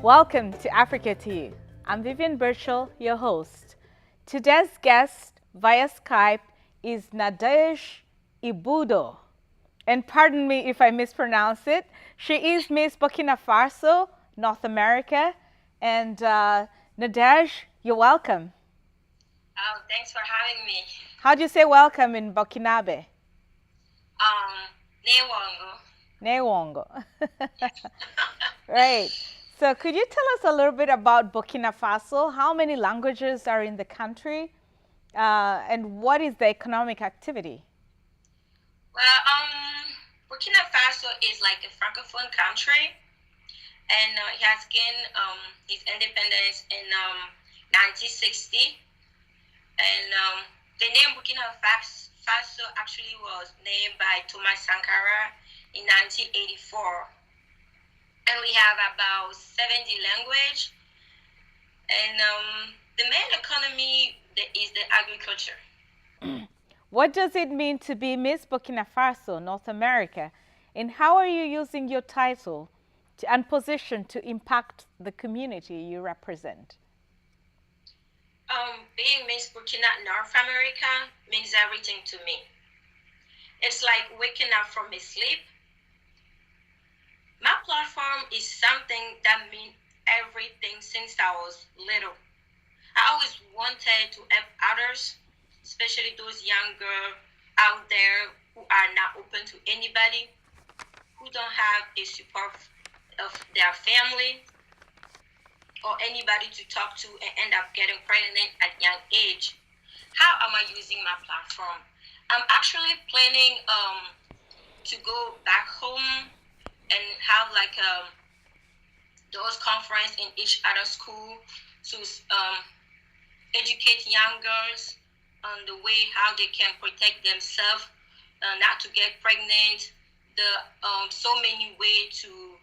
Welcome to Africa to You. I'm Vivian Birchall, your host. Today's guest via Skype is Nadege Ibudo. And pardon me if I mispronounce it. She is Miss Burkina Faso, North America. And Nadege, you're welcome. Oh, thanks for having me. How do you say welcome in Burkinabe? Newongo. Newongo. Right. So could you tell us a little bit about Burkina Faso? How many languages are in the country? And what is the economic activity? Well, Burkina Faso is like a francophone country, and it has gained its independence in 1960. And the name Burkina Faso actually was named by Thomas Sankara in 1984. And we have about 70 languages. And the main economy is the agriculture. What does it mean to be Miss Burkina Faso, North America? And how are you using your title and position to impact the community you represent? Being Miss Burkina North America means everything to me. It's like waking up from a sleep. My platform is something that means everything since I was little. I always wanted to help others, especially those young girls out there who are not open to anybody, who don't have a support of their family or anybody to talk to and end up getting pregnant at a young age. How am I using my platform? I'm actually planning to go back home and have like those conference in each other school to educate young girls on the way how they can protect themselves, not to get pregnant. The so many ways to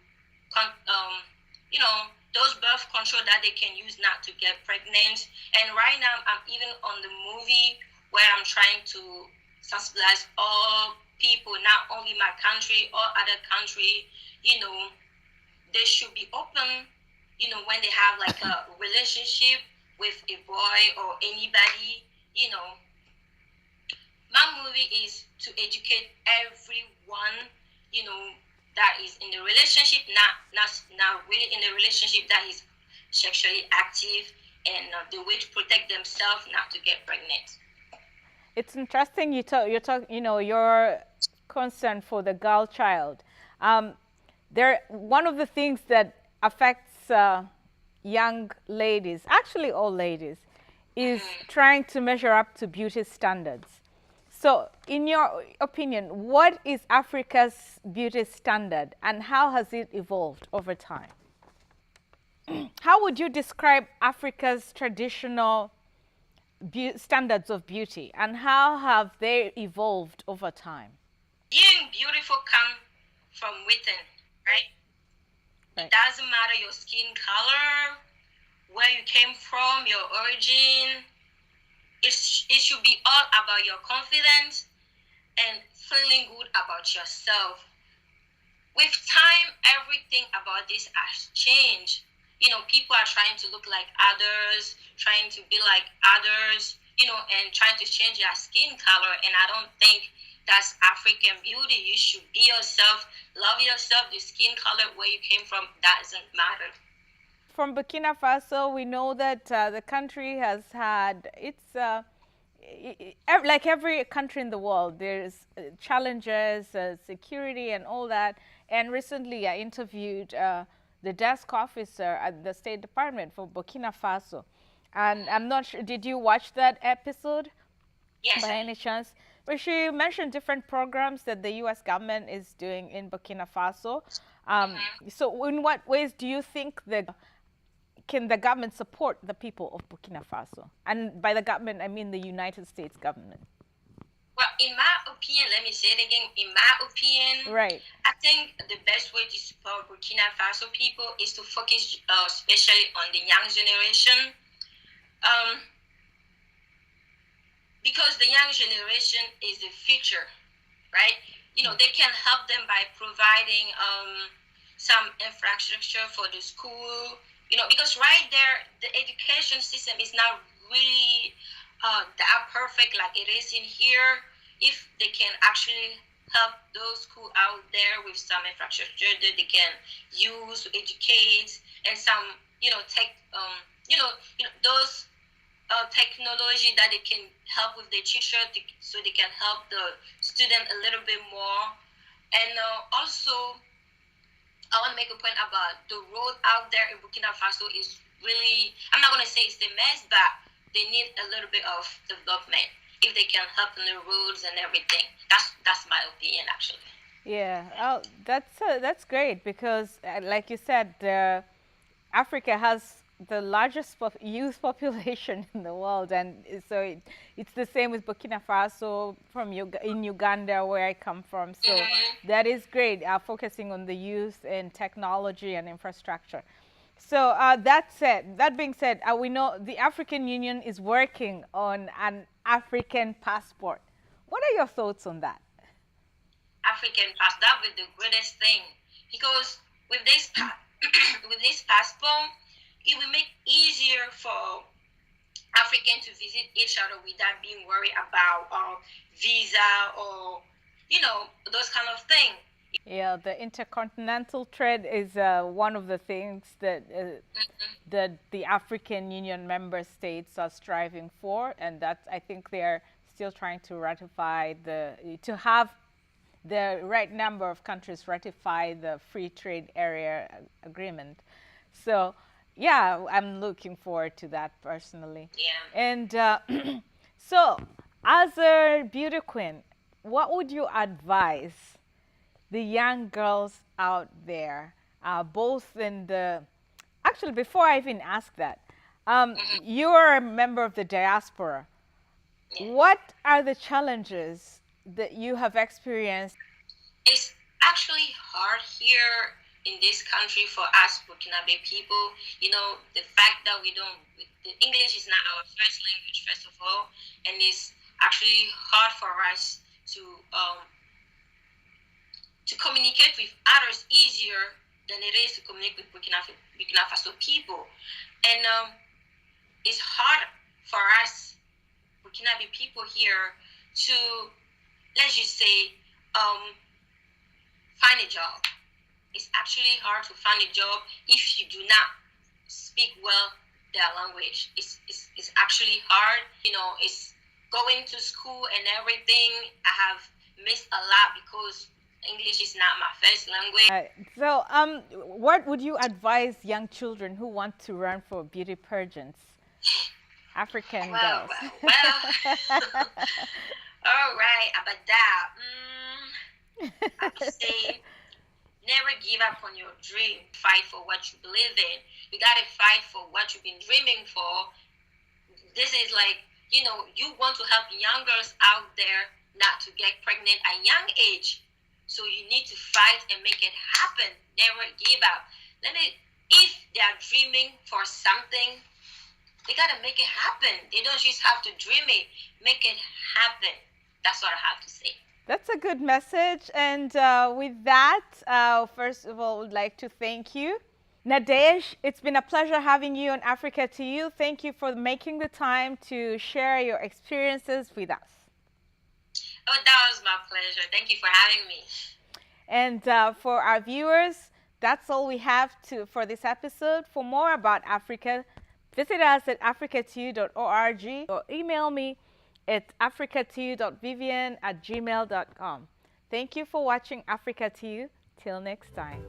those birth control that they can use not to get pregnant. And right now I'm even on the movie where I'm trying to sensibilize all people, not only my country or other country. They should be open, when they have like a relationship with a boy or anybody. My movie is to educate everyone, that is in the relationship, not really in the relationship, that is sexually active, and the way to protect themselves not to get pregnant. It's interesting you're concerned for the girl child. One of the things that affects young ladies, actually all ladies, is trying to measure up to beauty standards. So in your opinion, what is Africa's beauty standard and how has it evolved over time? How would you describe Africa's traditional standards of beauty and how have they evolved over time? Being beautiful comes from within, right? It doesn't matter your skin color, where you came from, your origin. It should be all about your confidence and feeling good about yourself. With time, everything about this has changed. People are trying to look like others, trying to be like others, and trying to change their skin color. And I don't think that's African beauty. You should be yourself, love yourself. The skin color, where you came from, doesn't matter. From Burkina Faso, we know that the country has had like every country in the world, there's challenges, security and all that. And recently I interviewed the desk officer at the State Department for Burkina Faso. And I'm not sure, did you watch that episode? Yes. By any chance? But she mentioned different programs that the U.S. government is doing in Burkina Faso. So in what ways do you think can the government support the people of Burkina Faso? And by the government, I mean the United States government. Well, in my opinion, let me say it again. In my opinion, right, I think the best way to support Burkina Faso people is to focus especially on the young generation. Because the young generation is the future, right? They can help them by providing some infrastructure for the school, Because right there, the education system is not really that perfect like it is in here. If they can actually help those who out there with some infrastructure that they can use to educate, and some tech those technology that they can help with the teacher so they can help the student a little bit more. And also I want to make a point about the road out there in Burkina Faso is really, I'm not going to say it's a mess, but they need a little bit of development if they can help in the roads and everything. That's my opinion, actually. Yeah, oh, that's great because, like you said, Africa has the largest youth population in the world, and so it's the same with Burkina Faso from in Uganda, where I come from. So that is great, focusing on the youth and technology and infrastructure. So that being said, we know the African Union is working on an African passport. What are your thoughts on that? African passport, that would be the greatest thing, because with this with this passport, it will make easier for Africans to visit each other without being worried about visa or those kind of things. Yeah, the intercontinental trade is one of the things that the African Union member states are striving for, and that I think they're still trying to ratify to have the right number of countries ratify the free trade area agreement. So, yeah, I'm looking forward to that personally. Yeah. And so, as a beauty queen, what would you advise the young girls out there, both in the, actually, before I even ask that, you're a member of the diaspora. Yeah. What are the challenges that you have experienced? It's actually hard here in this country for us Burkinabe people. The fact that the English is not our first language, first of all, and it's actually hard for us to communicate with others easier than it is to communicate with Burkina Faso people. And it's hard for us Burkinabe people here to, let's just say, find a job. It's actually hard to find a job if you do not speak well their language. It's actually hard. It's going to school and everything. I have missed a lot because English is not my first language. So, what would you advise young children who want to run for beauty pageants? African girls. Well. All right, about that. I would say never give up on your dream. Fight for what you believe in. You gotta fight for what you've been dreaming for. This is like, you want to help young girls out there not to get pregnant at young age. So you need to fight and make it happen. Never give up. If they are dreaming for something, they gotta make it happen. They don't just have to dream it. Make it happen. That's what I have to say. That's a good message. And with that, first of all, I would like to thank you. Nadej, it's been a pleasure having you on Africa to You. Thank you for making the time to share your experiences with us. Oh, that was my pleasure. Thank you for having me. And for our viewers, that's all we have for this episode. For more about Africa, visit us at africa2you.org or email me at africa2you.vivian@gmail.com. Thank you for watching Africa to You. Till next time.